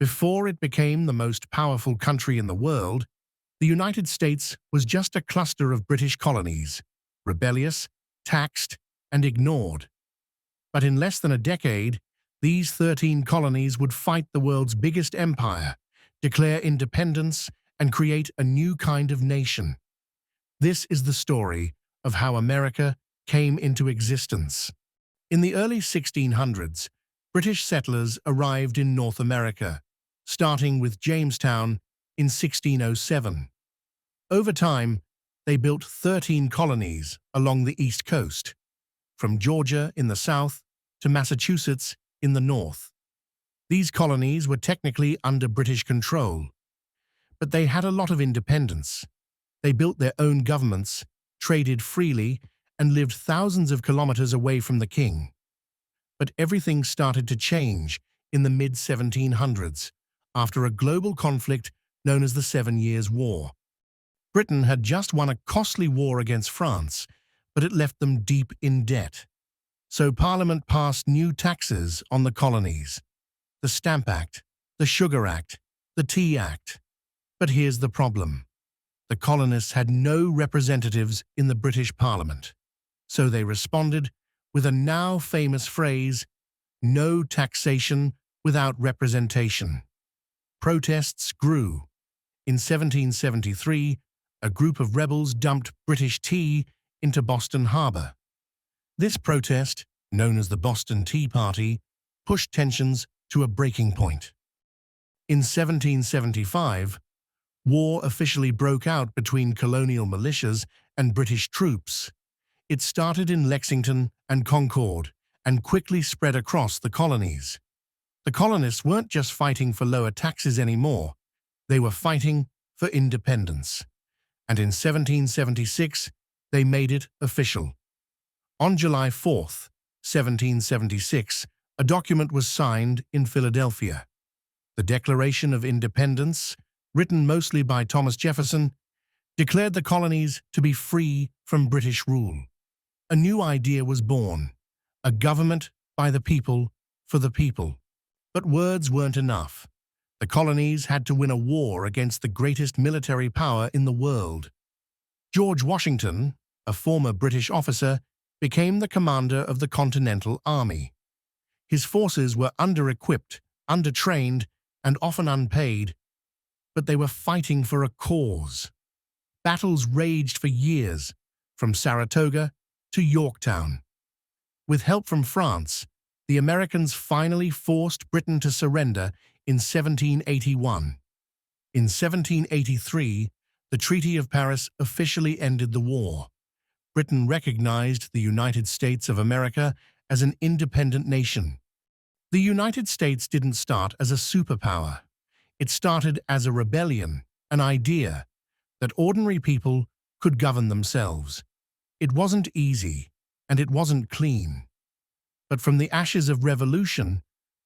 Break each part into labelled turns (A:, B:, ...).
A: Before it became the most powerful country in the world, the United States was just a cluster of British colonies, rebellious, taxed, and ignored. But in less than a decade, these 13 colonies would fight the world's biggest empire, declare independence, and create a new kind of nation. This is the story of how America came into existence. In the early 1600s, British settlers arrived in North America, starting with Jamestown in 1607. Over time, they built 13 colonies along the East Coast, from Georgia in the south to Massachusetts in the north. These colonies were technically under British control, but they had a lot of independence. They built their own governments, traded freely, and lived thousands of kilometers away from the king. But everything started to change in the mid-1700s, after a global conflict known as the 7 Years' War. Britain had just won a costly war against France, but it left them deep in debt. So Parliament passed new taxes on the colonies: the Stamp Act, the Sugar Act, the Tea Act. But here's the problem. The colonists had no representatives in the British Parliament. So they responded with a now famous phrase, "No taxation without representation." Protests grew. In 1773, a group of rebels dumped British tea into Boston Harbor. This protest, known as the Boston Tea Party, pushed tensions to a breaking point. In 1775, war officially broke out between colonial militias and British troops. It started in Lexington and Concord and quickly spread across the colonies. The colonists weren't just fighting for lower taxes anymore. They were fighting for independence. And in 1776, they made it official. On July 4th, 1776, a document was signed in Philadelphia. The Declaration of Independence, written mostly by Thomas Jefferson, declared the colonies to be free from British rule. A new idea was born: a government by the people, for the people. But words weren't enough. The colonies had to win a war against the greatest military power in the world. George Washington, a former British officer, became the commander of the Continental Army. His forces were under-equipped, under-trained, and often unpaid, but they were fighting for a cause. Battles raged for years, from Saratoga to Yorktown. With help from France, the Americans finally forced Britain to surrender in 1781. In 1783, the Treaty of Paris officially ended the war. Britain recognized the United States of America as an independent nation. The United States didn't start as a superpower. It started as a rebellion, an idea that ordinary people could govern themselves. It wasn't easy, and it wasn't clean. But from the ashes of revolution,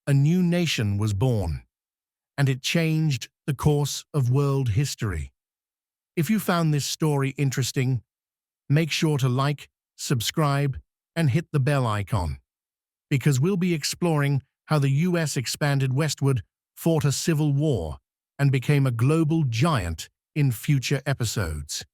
A: a new nation was born, and it changed the course of world history. If you found this story interesting, make sure to like, subscribe, and hit the bell icon, because we'll be exploring how the US expanded westward, fought a civil war, and became a global giant in future episodes.